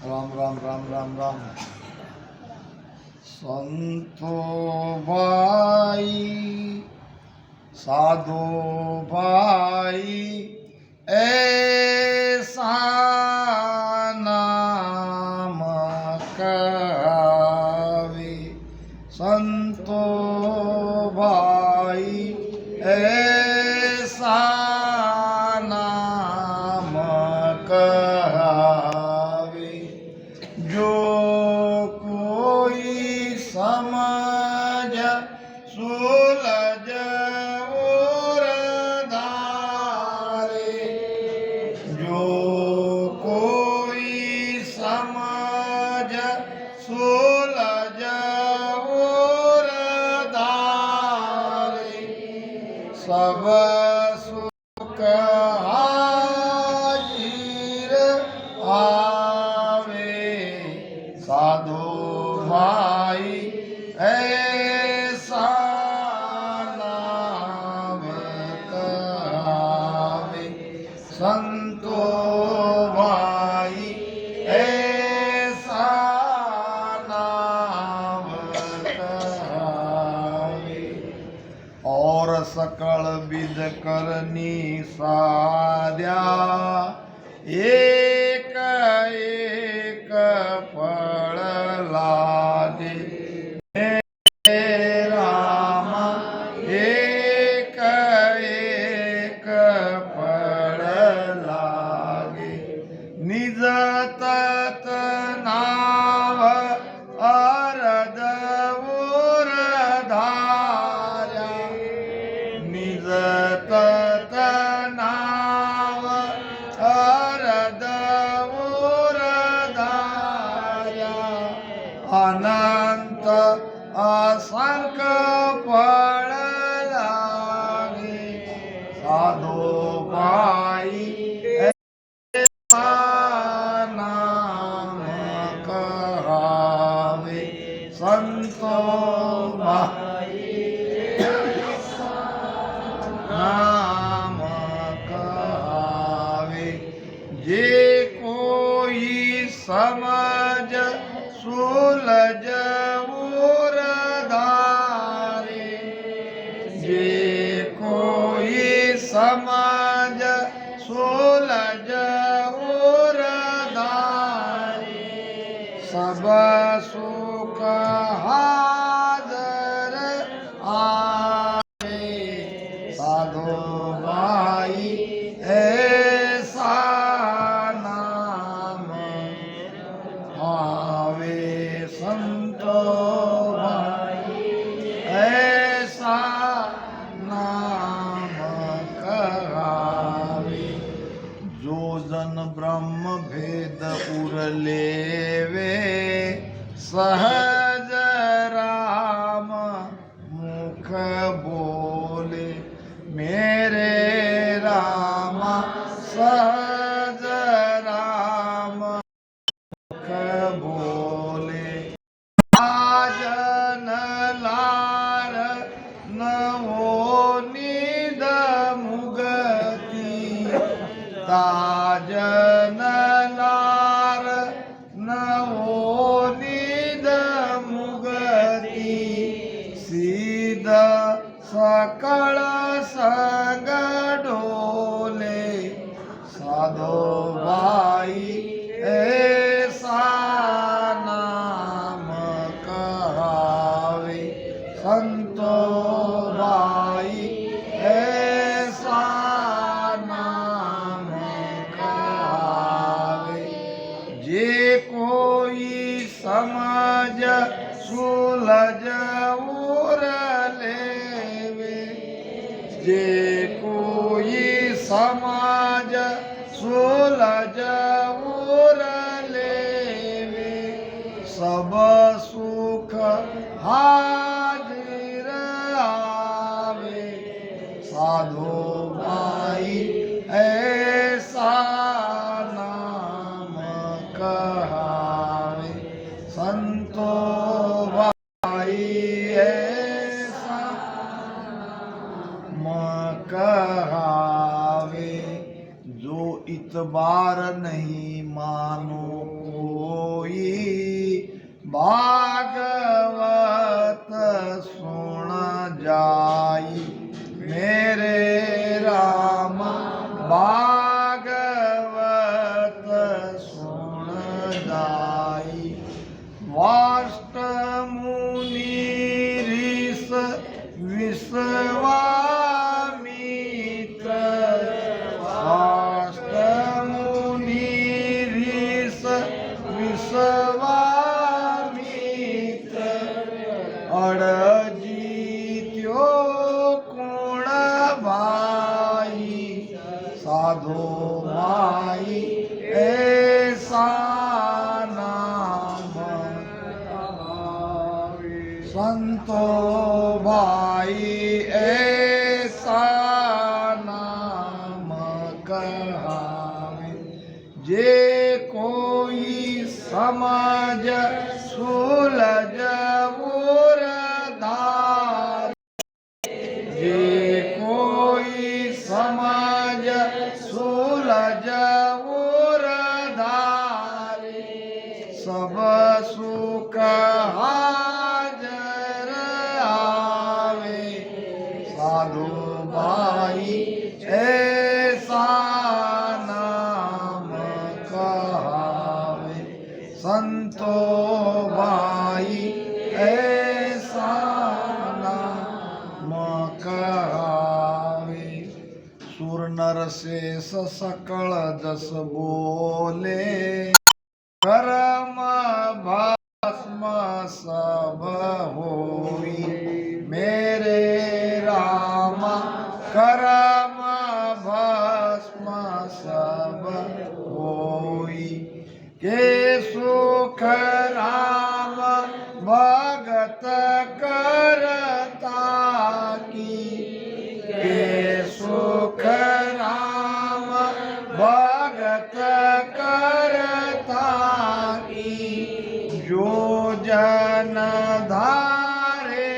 राम राम राम राम राम। संतो भाई साधो भाई ऐसा नाम कहावे। संतो भाई ऐसा नाम कहावे। जो कोई समझ सुलझ और धारे। जो कोई समझ सुलझ और धारे। सब सुख हाजिर आवे। साधो भाई ऐसा नाम कहावे। संतो भाई ऐसा नाम कहावे। और सकल विद करनी साध्या एक एक फल लागे। राम एक एक फल लागे। निज तत नाव अरद और धार्या। निज तत नाव अरद और धार्या। अनंत असंख्य फल लागे। साधो भाई नाम कहावे। संतो भाई नाम कहावे। जे कोई समझ सुलझ और धारे। जे कोई समझ सुलझ और धारे। सब सुख हाजर आवे। साधो भाई ऐसा नाम आवे। संतो भाई ऐसा नाम कहावे। जो जन ब्रह्म भेद उर लेवे। सहज राम मुख बोले। मेरे राम सहज राम मुख बोले। आजन लार नवो निद मुगती। ताजन लार नवो निद मुगती। सीध सकळ संग डोले। साधो भाई ऐसा नाम कहावे। संतो भाई ऐसा नाम कहावे। जे कोई समझ सुलझ और लेवे। जे कोई समझ सुलझ और लेवे। सब सुख हाजिर आवे। साधो भाई ऐसा नाम कहावे। संतो भाई ऐसा नाम कहावे। जो इतबार बार नहीं मानो कोई, भागवत सुन जाई मेरे राम, भागवत सुन जाई। वाष्ट मुनि ऋष विश्वामित्र, वाष्ट मुनि ऋष विश्वामित्र, अड़जीत्यो कोण भाई, साधो भाई ऐसा नाम, संतो भाई ऐसा नाम कहावे। जे कोई समझ सुलझ उरधार, जे कोई समझ सुलझ उरधार, सब सुख हाजर आवे। साधु भाई ऐसा नाम कहावे, संतो भाई ऐसा नाम कहावे। सुर नर शेष सकल जस बोले, कर्म भस्म सब होई मेरे राम, कर्म भस्म सब होई। के सुख राम भगत करता की, के सुख राम भगत करता की। जो जन धारे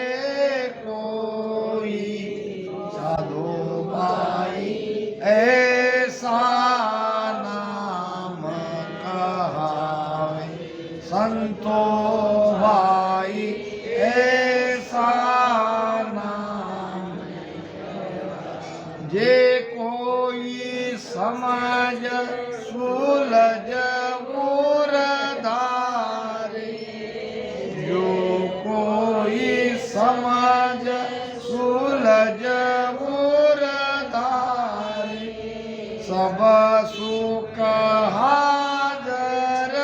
कोई, साधु भाई ऐसा नाम कहावे, संतो भाई ऐसा नाम। जे कोई समझ सुलझ उरधारे, जो कोई समझ सुलझ उरधारे, सब सुख हाजर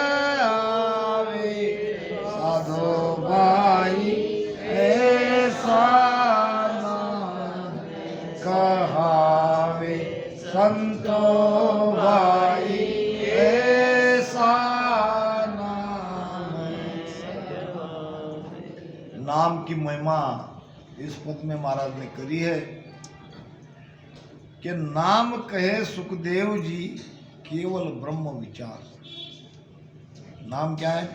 आवे। साधु भाई ऐसा नाम कहावे, संतो भाई ऐसा नाम। नाम की महिमा इस पद में महाराज ने करी है कि नाम कहे सुखदेव जी केवल ब्रह्म विचार। नाम क्या है?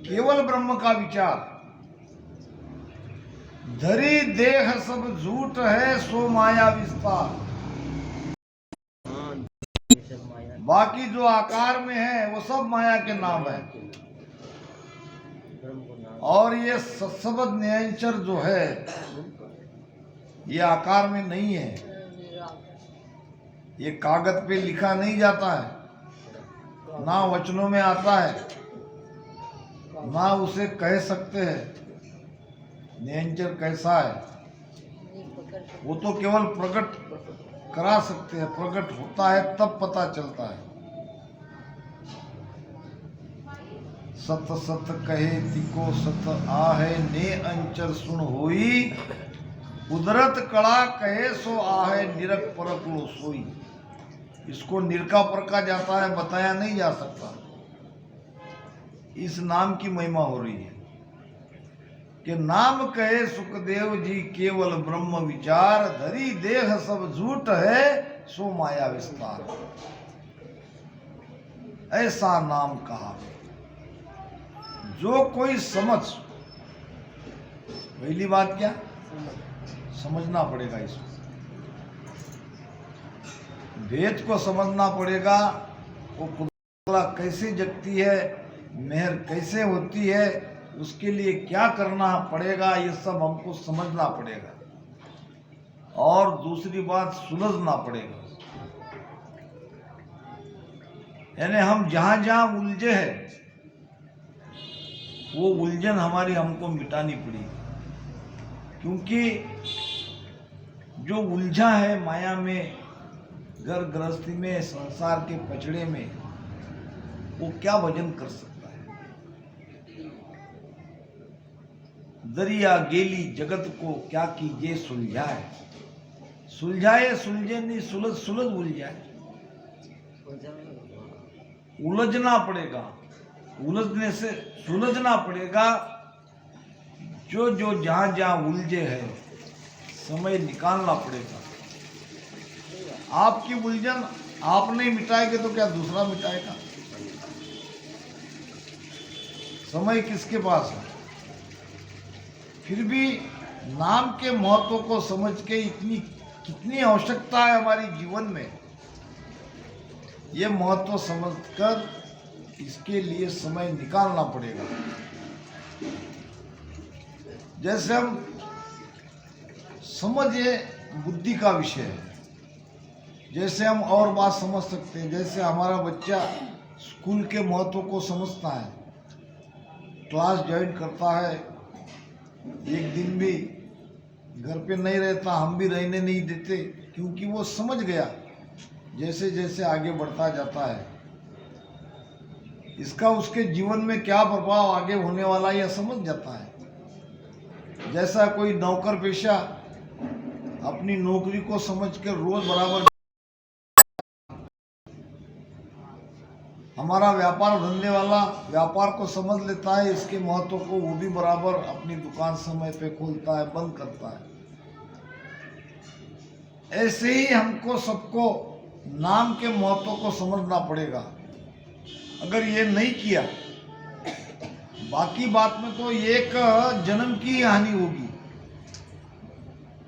केवल ब्रह्म का विचार। धरी देह सब झूठ है, सो माया विस्तार। बाकी जो आकार में है वो सब माया के नाम है। और ये सत्सबद न्यायचर जो है ये आकार में नहीं है, ये कागज पे लिखा नहीं जाता है, ना वचनों में आता है, ना उसे कह सकते हैं न्यायचर कैसा है। वो तो केवल प्रकट करा सकते हैं, प्रकट होता है तब पता चलता है। सत सत कहे तिको सत आहे, ने अंचर सुन होई, उदरत कड़ा कहे सो आहे, निरक परक लो सोई। इसको निरका परका जाता है, बताया नहीं जा सकता। इस नाम की महिमा हो रही है कि नाम कहे सुखदेव जी केवल ब्रह्म विचार, धरी देह सब झूठ है सो माया विस्तार। ऐसा नाम कहा जो कोई समझ। पहली बात क्या, समझना पड़ेगा इसको। भेद को समझना पड़ेगा, वो खुदा कैसे जगती है, मेहर कैसे होती है, उसके लिए क्या करना पड़ेगा, ये सब हमको समझना पड़ेगा। और दूसरी बात, सुलझना पड़ेगा। यानी हम जहां जहां उलझे हैं, वो उलझन हमारी हमको मिटानी पड़ेगी। क्योंकि जो उलझा है माया में, घर गृहस्थी में, संसार के पचड़े में, वो क्या भजन कर सकता है। दरिया गेली जगत को क्या कीजिए सुलझाए, सुलझाए सुलझे नहीं, सुलझ सुलझ उलझाए। उलझना पड़ेगा, उलझने से सुलझना पड़ेगा। जो जो जहां जहां उलझे है, समय निकालना पड़ेगा। आपकी उलझन आप नहीं मिटाएंगे तो क्या दूसरा मिटाएगा। समय किसके पास है। फिर भी नाम के महत्व को समझ के इतनी कितनी आवश्यकता है हमारी जीवन में, ये महत्व समझकर इसके लिए समय निकालना पड़ेगा। जैसे हम समझिए बुद्धि का विषय है, जैसे हम और बात समझ सकते हैं। जैसे हमारा बच्चा स्कूल के महत्व को समझता है, क्लास ज्वाइन करता है, एक दिन भी घर पे नहीं रहता, हम भी रहने नहीं देते, क्योंकि वो समझ गया। जैसे जैसे आगे बढ़ता जाता है, इसका उसके जीवन में क्या प्रभाव आगे होने वाला यह समझ जाता है। जैसा कोई नौकर पेशा अपनी नौकरी को समझकर रोज बराबर, हमारा व्यापार धंधे वाला व्यापार को समझ लेता है, इसके महत्व को, वो भी बराबर अपनी दुकान समय पे खोलता है, बंद करता है। ऐसे ही हमको सबको नाम के महत्व को समझना पड़ेगा। अगर ये नहीं किया, बाकी बात में तो एक जन्म की हानि होगी।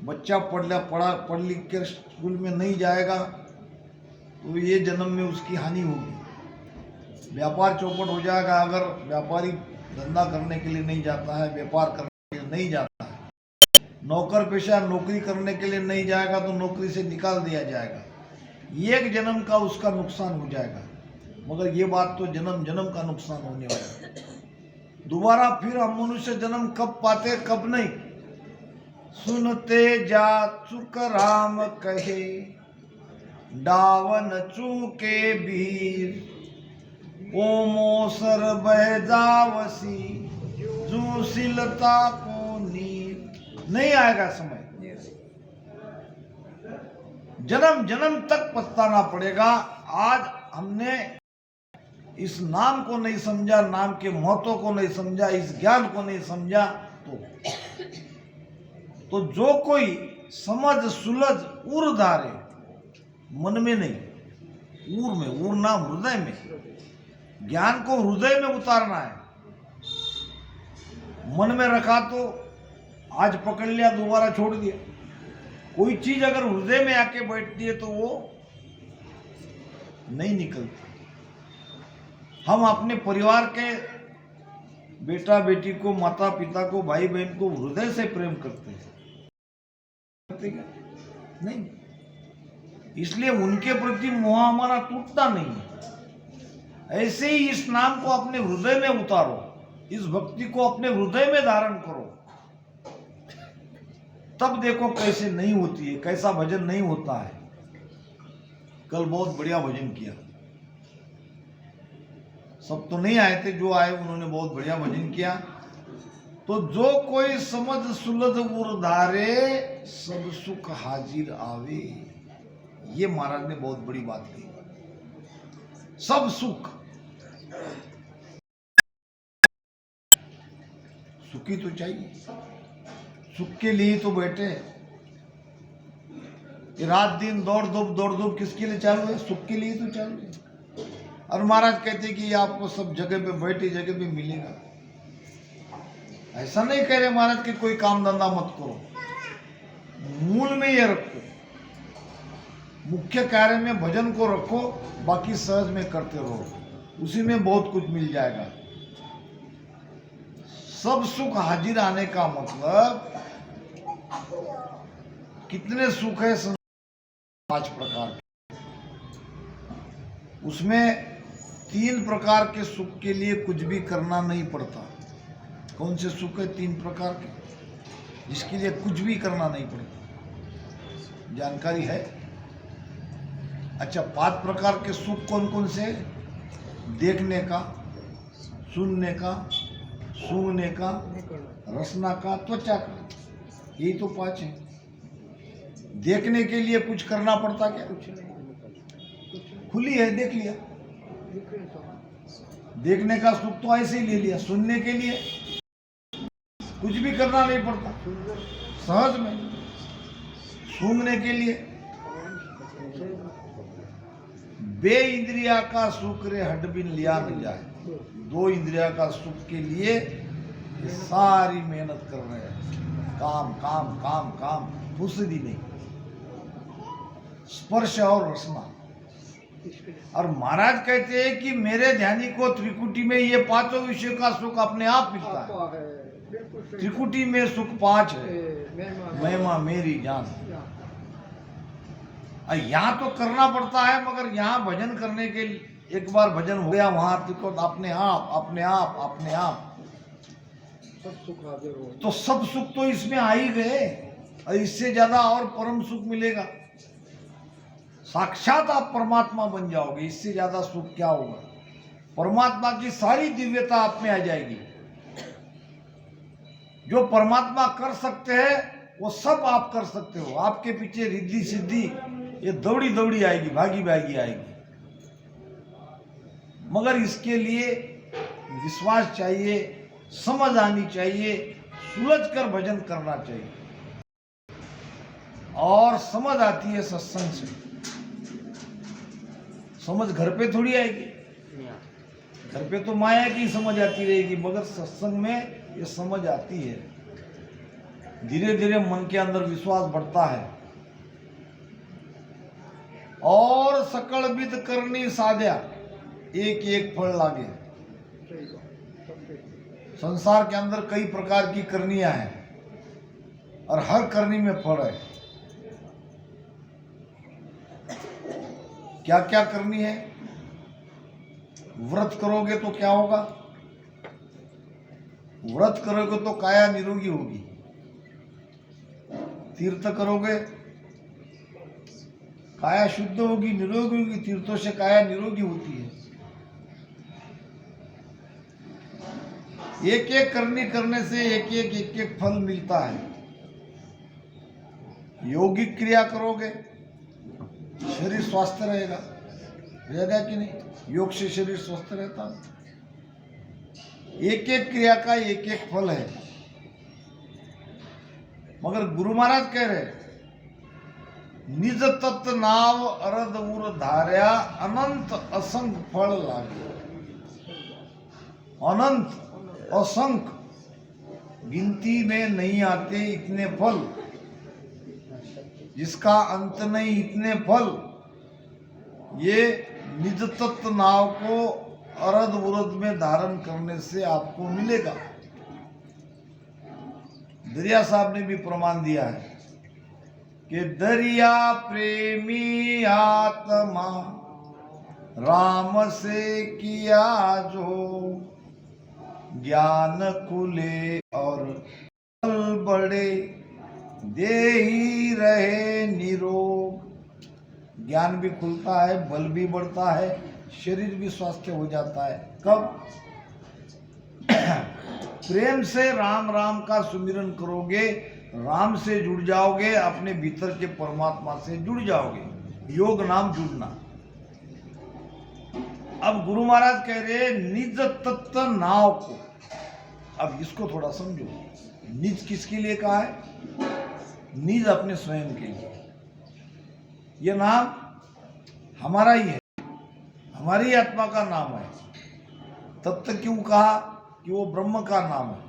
बच्चा पढ़ लिख कर स्कूल में नहीं जाएगा तो ये जन्म में उसकी हानि होगी। व्यापार चौपट हो जाएगा अगर व्यापारी धंधा करने के लिए नहीं जाता है, व्यापार करने के लिए नहीं जाता है। नौकर पेशा नौकरी करने के लिए नहीं जाएगा तो नौकरी से निकाल दिया जाएगा। एक जन्म का उसका नुकसान हो जाएगा। मगर ये बात तो जन्म जन्म का नुकसान होने वाला है। दोबारा फिर हम मनुष्य जन्म कब पाते कब नहीं। सुनते जा चुक राम कहे, डावन चूके बीर, ओमो सर बह जावसी, जूसिलता को नीर। नहीं आएगा समय, जन्म जन्म तक पछताना पड़ेगा। आज हमने इस नाम को नहीं समझा, नाम के महत्व को नहीं समझा, इस ज्ञान को नहीं समझा, तो जो कोई समझ सुलझ उर धारे, मन में नहीं, उर में, उर नाम हृदय में, ज्ञान को हृदय में उतारना है। मन में रखा तो आज पकड़ लिया, दोबारा छोड़ दिया। कोई चीज अगर हृदय में आके बैठती है तो वो नहीं निकलती। हम अपने परिवार के बेटा बेटी को, माता पिता को, भाई बहन को हृदय से प्रेम करते हैं नहीं, इसलिए उनके प्रति मोह हमारा टूटता नहीं है। ऐसे ही इस नाम को अपने हृदय में उतारो, इस भक्ति को अपने हृदय में धारण करो, तब देखो कैसे नहीं होती है, कैसा भजन नहीं होता है। कल बहुत बढ़िया भजन किया, सब तो नहीं आए थे, जो आए उन्होंने बहुत बढ़िया भजन किया। तो जो कोई समझ सुलझ उर धारे, सब सुख हाजिर आवे, ये महाराज ने बहुत बड़ी बात कही। सब सुख, सुखी तो चाहिए, सुख के लिए तो बैठे। रात दिन दौड़ धूप किसके लिए चालू है? सुख के लिए तो चालू है। और महाराज कहते कि आपको सब जगह पे, बैठी जगह पे मिलेगा। ऐसा नहीं कह रहे महाराज कि कोई काम धंधा मत करो, मूल में ये रखो। मुख्य कार्य में भजन को रखो, बाकी सहज में करते रहो, उसी में बहुत कुछ मिल जाएगा। सब सुख हाजिर आने का मतलब कितने सुख है 5 प्रकार के, उसमें 3 प्रकार के सुख के लिए कुछ भी करना नहीं पड़ता। कौन से सुख है 3 प्रकार के जिसके लिए कुछ भी करना नहीं पड़ता, जानकारी है? अच्छा, 5 प्रकार के सुख कौन कौन से? देखने का, सुनने का, सूंघने का, रसना का, त्वचा का, यही तो 5 है। देखने के लिए कुछ करना पड़ता क्या? खुली है, देख लिया। देखने का सुख तो ऐसे ही ले लिया। सुनने के लिए कुछ भी करना नहीं पड़ता, सहज में। सूंघने के लिए बे इंद्रिया का सुख रे हडबिन लिया न जाए। 2 इंद्रिया का सुख के लिए सारी मेहनत कर रहे हैं, काम काम काम काम, फुर्सती नहीं। स्पर्श और रसना। और महाराज कहते हैं कि मेरे ध्यानी को त्रिकुटी में ये 5 विषय का सुख अपने आप मिलता है। त्रिकुटी में सुख 5 है, महिमा मेरी जान। यहाँ तो करना पड़ता है, मगर यहाँ भजन करने के लिए एक बार भजन हो गया, वहां तो अपने आप अपने आप अपने आप सब सुख हाजिर हो, तो सब सुख तो इसमें आ ही गए। और इससे ज्यादा और परम सुख मिलेगा। साक्षात आप परमात्मा बन जाओगे, इससे ज्यादा सुख क्या होगा? परमात्मा की सारी दिव्यता आप में आ जाएगी। जो परमात्मा कर सकते हैं वो सब आप कर सकते हो। आपके पीछे रिद्धि सिद्धि ये दौड़ी दौड़ी आएगी, भागी भागी आएगी। मगर इसके लिए विश्वास चाहिए, समझ आनी चाहिए, सुलझ कर भजन करना चाहिए। और समझ आती है सत्संग से। समझ घर पे थोड़ी आएगी, घर पे तो माया की समझ आती रहेगी, मगर सत्संग में ये समझ आती है। धीरे धीरे मन के अंदर विश्वास बढ़ता है। और सकल विद करनी साध्या, एक एक फल लागे। संसार के अंदर कई प्रकार की करनियां हैं और हर करनी में फल है। क्या क्या करनी है? व्रत करोगे तो क्या होगा? व्रत करोगे तो काया निरोगी होगी। तीर्थ करोगे काया शुद्ध होगी, निरोगी होगी। तीर्थों से काया निरोगी होती है। एक एक करनी करने से एक एक फल मिलता है। योगिक क्रिया करोगे शरीर स्वस्थ रहेगा कि नहीं? योग से शरीर स्वस्थ रहता है। एक एक क्रिया का एक एक फल है। मगर गुरु महाराज कह रहे निज तत्व नाव अरद उर धार्या, अनंत असंख्य फल लागे। अनंत असंख्य, गिनती में नहीं आते इतने फल, जिसका अंत नहीं इतने फल। ये निज तत्व नाव को अरद उरद में धारण करने से आपको मिलेगा। दरिया साहब ने भी प्रमाण दिया है कि दरिया प्रेमी आत्मा राम से किया जो, ज्ञान खुले और फल बड़े दे ही रहे निरोग। ज्ञान भी खुलता है, बल भी बढ़ता है, शरीर भी स्वस्थ हो जाता है। कब? प्रेम से राम राम का सुमिरन करोगे, राम से जुड़ जाओगे, अपने भीतर के परमात्मा से जुड़ जाओगे। योग नाम जुड़ना। अब गुरु महाराज कह रहे निज तत्व नाव को। अब इसको थोड़ा समझो। निज किसके लिए कहा है? निज अपने स्वयं के लिए। यह नाम हमारा ही है, हमारी आत्मा का नाम है। तत्व क्यों कहा? कि वो ब्रह्म का नाम है।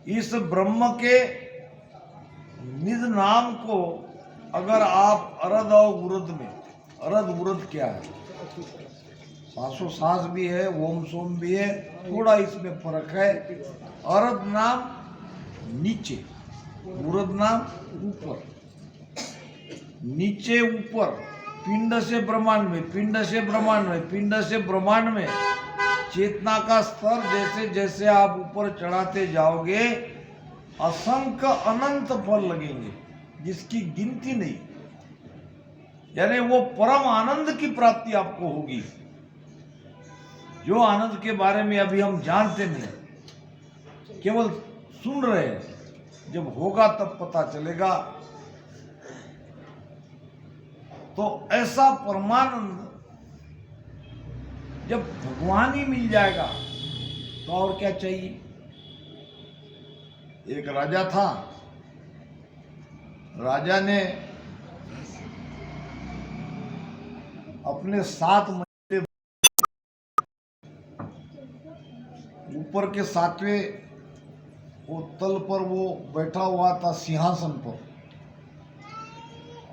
इस ब्रह्म के निज नाम को अगर आप अरद और उरद में, अरद उरद क्या है, सांसों सांस भी है, ओम सोम भी है, थोड़ा इसमें फर्क है। अरद नाम नीचे, उरद नाम ऊपर। नीचे ऊपर, पिंड से ब्रह्मांड में, पिंड से ब्रह्मांड में, पिंड से ब्रह्मांड में चेतना का स्तर जैसे जैसे आप ऊपर चढ़ाते जाओगे असंख्य अनंत फल लगेंगे जिसकी गिनती नहीं। यानी वो परम आनंद की प्राप्ति आपको होगी, जो आनंद के बारे में अभी हम जानते नहीं, केवल सुन रहे हैं। जब होगा तब पता चलेगा। तो ऐसा परमानंद जब भगवान ही मिल जाएगा तो और क्या चाहिए। एक राजा था, राजा ने अपने 7 महीने ऊपर के 7वें वो तल पर वो बैठा हुआ था सिंहासन पर,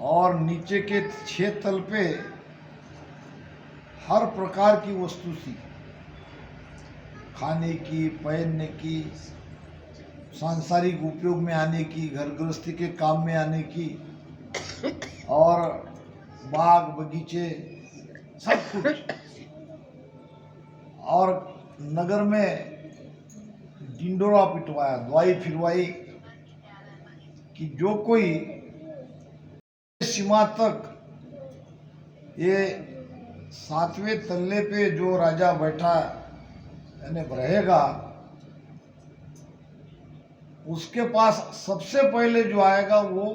और नीचे के 6 तल पे हर प्रकार की वस्तु थी, खाने की, पहनने की, सांसारिक उपयोग में आने की, घर गृहस्थी के काम में आने की, और बाग बगीचे सब कुछ। और नगर में डिंडोरा पिटवाया, दवाई फिरवाई कि जो कोई सीमा तक ये 7वें तल्ले पे जो राजा बैठा यानी रहेगा, उसके पास सबसे पहले जो आएगा वो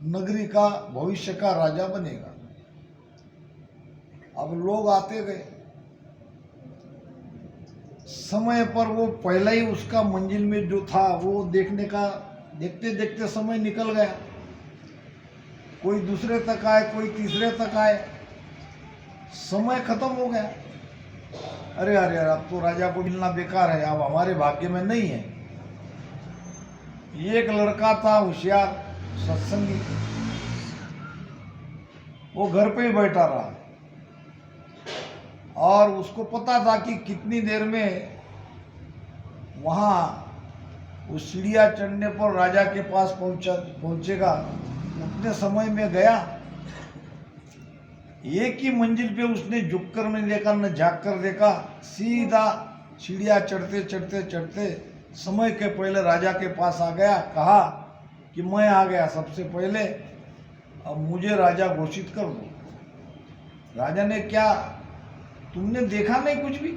नगरी का भविष्य का राजा बनेगा। अब लोग आते गए, समय पर वो पहले ही उसका मंजिल में जो था वो देखने का, देखते देखते समय निकल गया। कोई दूसरे तक आए, कोई तीसरे तक आए, समय खत्म हो गया। अरे अरे अरे, अब तो राजा को मिलना बेकार है, अब हमारे भाग्य में नहीं है। एक लड़का था होशियार सत्संगी, वो घर पे ही बैठा रहा, और उसको पता था कि कितनी देर में वहां उस सीढ़ियां चढ़ने पर राजा के पास पहुंचेगा। उतने समय में गया, एक ही मंजिल पे उसने झुककर नहीं देखा, न झाँक कर देखा, सीधा सीढ़ियां चढ़ते चढ़ते चढ़ते समय के पहले राजा के पास आ गया। कहा कि मैं आ गया सबसे पहले, अब मुझे राजा घोषित कर दो। राजा ने, क्या तुमने देखा नहीं कुछ भी?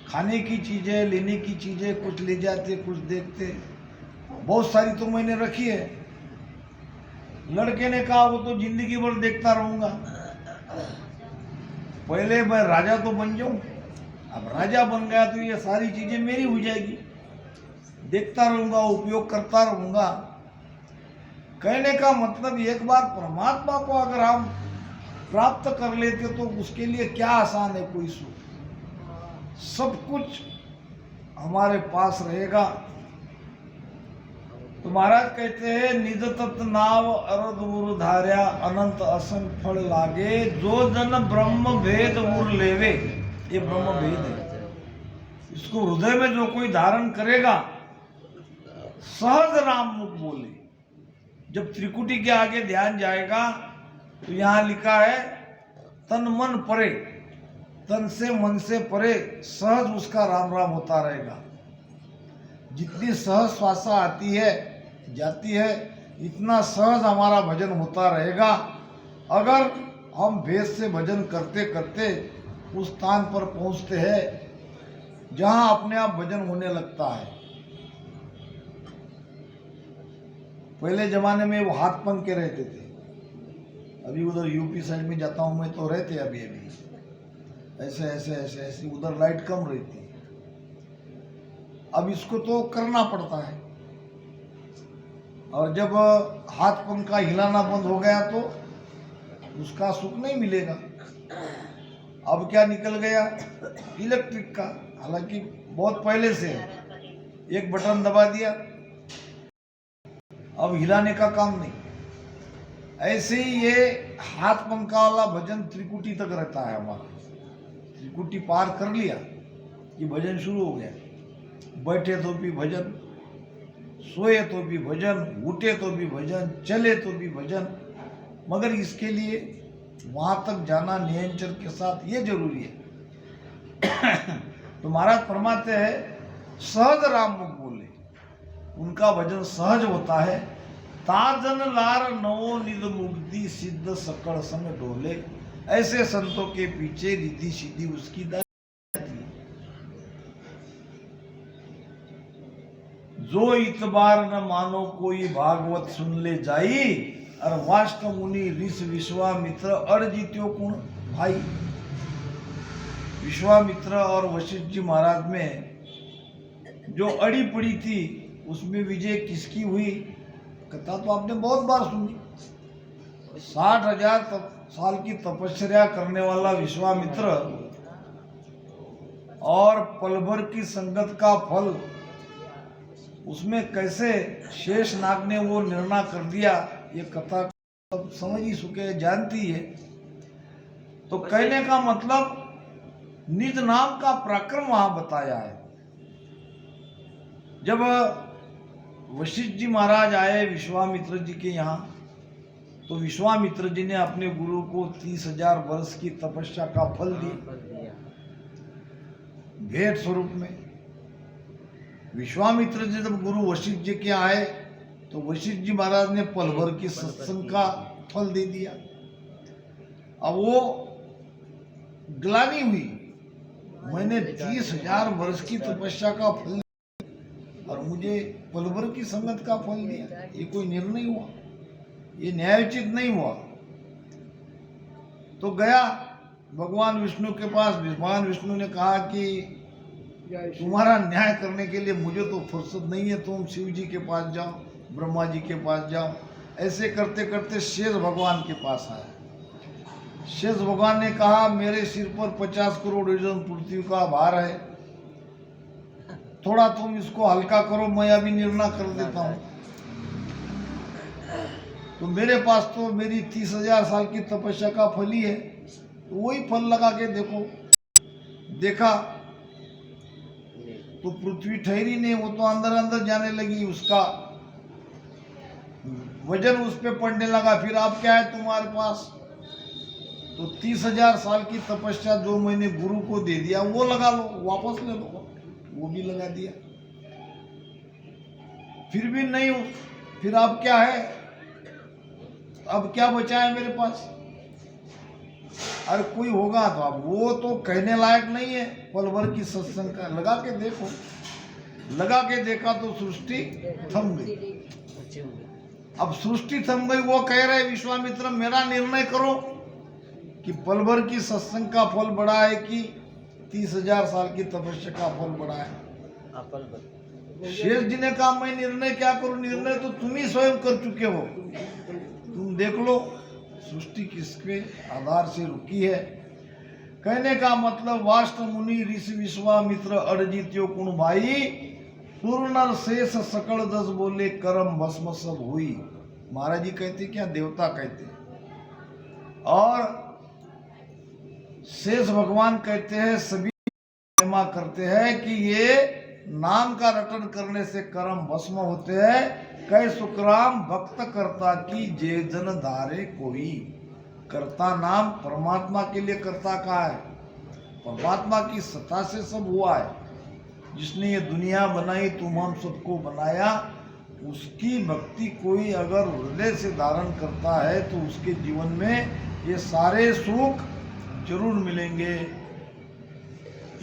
खाने की चीजें, लेने की चीजें, कुछ ले जाते कुछ देखते, बहुत सारी तो मैंने रखी है। लड़के ने कहा, वो तो जिंदगी भर देखता रहूंगा, पहले मैं राजा तो बन जाऊं, अब राजा बन गया तो ये सारी चीजें मेरी हो जाएगी, देखता रहूंगा, उपयोग करता रहूंगा। कहने का मतलब, एक बार परमात्मा को अगर हम प्राप्त कर लेते तो उसके लिए क्या आसान है कोई सुख, सब कुछ हमारे पास रहेगा। तो महाराज कहते हैं, निज तत् नाव अरद उर धार्या, अनंत असंख्य फल लागे, जो जन ब्रह्म भेद उर लेवे। ये ब्रह्म भेद है, इसको हृदय में जो कोई धारण करेगा, सहज राम मुख बोले। जब त्रिकुटी के आगे ध्यान जाएगा तो यहां लिखा है, तन मन परे, तन से मन से परे सहज उसका राम राम होता रहेगा। जितनी सहज श्वासा आती है जाती है, इतना सहज हमारा भजन होता रहेगा। अगर हम भेद से भजन करते करते उस स्थान पर पहुंचते हैं जहां अपने आप भजन होने लगता है। पहले जमाने में वो हाथ पंख के रहते थे, अभी उधर यूपी साइड में जाता हूं मैं तो रहते अभी अभी ऐसे ऐसे ऐसे ऐसे, उधर लाइट कम रहती है। अब इसको तो करना पड़ता है, और जब हाथ पंखा हिलाना बंद हो गया तो उसका सुख नहीं मिलेगा। अब क्या निकल गया, इलेक्ट्रिक का, हालांकि बहुत पहले से है, एक बटन दबा दिया, अब हिलाने का काम नहीं। ऐसे ही ये हाथ पंखा वाला भजन त्रिकुटी तक रहता है हमारा। त्रिकुटी पार कर लिया कि भजन शुरू हो गया। बैठे तो भी भजन, सोए तो भी भजन, उठे तो भी भजन, चले तो भी भजन। मगर इसके लिए वहां तक जाना नियंचर के साथ ये जरूरी है। तो महाराज फरमाते हैं सहज राम मुख बोले, उनका भजन सहज होता है। ताजन लार नवो निध मुक्ति सिद्ध सकल संग डोले, ऐसे संतों के पीछे रिद्धि सिद्धि उसकी जाती है। जो इतबार न मानो कोई भागवत सुन ले जाई, और वाष्ट मुनि ऋषि विश्वामित्र अर्जित्यो कुण भाई। विश्वामित्र और वशिष्ठ जी महाराज में जो अड़ी पड़ी थी उसमें विजय किसकी हुई, कथा तो आपने बहुत बार सुनी। 60,000 साल की तपस्या करने वाला विश्वामित्र और पल भर की संगत का फल, उसमें कैसे शेष नाग ने वो निर्णय कर दिया, ये कथा सब समझ ही चुके, जानती है। तो कहने का मतलब निज नाम का पराक्रम वहां बताया है। जब वशिष्ठ जी महाराज आए विश्वामित्र जी के यहाँ, तो विश्वामित्र जी ने अपने गुरु को 30,000 वर्ष की तपस्या का फल दिया भेंट स्वरूप में। विश्वामित्र जी जब गुरु वशिष्ठ जी के आए तो वशिष्ठ जी महाराज ने पल भर की सत्संग का फल दे दिया। अब वो ग्लानि हुई, मैंने 30,000 वर्ष की तपस्या का फल और मुझे पल भर की संगत का फल दिया। ये कोई निर्णय हुआ, ये न्यायोचित नहीं हुआ। तो गया भगवान विष्णु के पास। भगवान विष्णु ने कहा कि तुम्हारा न्याय करने के लिए मुझे तो फुर्सत नहीं है, तुम शिव जी के पास जाओ, ब्रह्मा जी के पास जाओ। ऐसे करते करते शेष भगवान के पास आया। शेष भगवान ने कहा मेरे सिर पर 50 करोड़ योजन पृथ्वी का भार है, थोड़ा तुम इसको हल्का करो, मैं अभी निर्णय कर देता हूं। तो मेरे पास तो मेरी 30,000 साल की तपस्या का फल ही है, तो वही फल लगा के देखो। देखा तो पृथ्वी ठहरी नहीं, वो तो अंदर अंदर जाने लगी, उसका वजन उस पे पड़ने लगा। फिर अब क्या है तुम्हारे पास, तो 30,000 साल की तपस्या जो मैंने गुरु को दे दिया वो लगा लो, वापस ले लो। वो भी लगा दिया, फिर भी नहीं हो। फिर अब क्या है, अब क्या बचा है मेरे पास। अरे कोई होगा तो अब वो तो कहने लायक नहीं है। पल भर की सत्संग का लगा के देखो, लगा के देखा तो सृष्टि थम गई। अब सृष्टि थम गई, वो कह रहे विश्वामित्र मेरा निर्णय करो कि पल भर की सत्संग का फल बड़ा है कि 30,000 साल की तपस्या का फल बड़ा है। शेष जी ने कहा मैं निर्णय क्या करूं, निर्णय तो तुम ही स्वयं कर चुके हो, तुम देख लो सृष्टि किसके आधार से रुकी है। कहने का मतलब वाष्ट मुनि ऋषि विश्वामित्र अर्जित्यो कुण भाई, पूर्ण शेष सकल दस बोले करम भस्म सब हुई। महाराज जी कहते क्या, देवता कहते। और शेष भगवान कहते हैं, सभी महिमा करते हैं कि ये नाम का रटन करने से कर्म भस्म होते हैं। कै सुखराम भक्त करता की जे जन धारे कोई। करता नाम परमात्मा के लिए करता कहा है, परमात्मा की सत्ता से सब हुआ है। जिसने ये दुनिया बनाई, तुम हम सबको बनाया, उसकी भक्ति कोई अगर हृदय से धारण करता है तो उसके जीवन में ये सारे सुख जरूर मिलेंगे।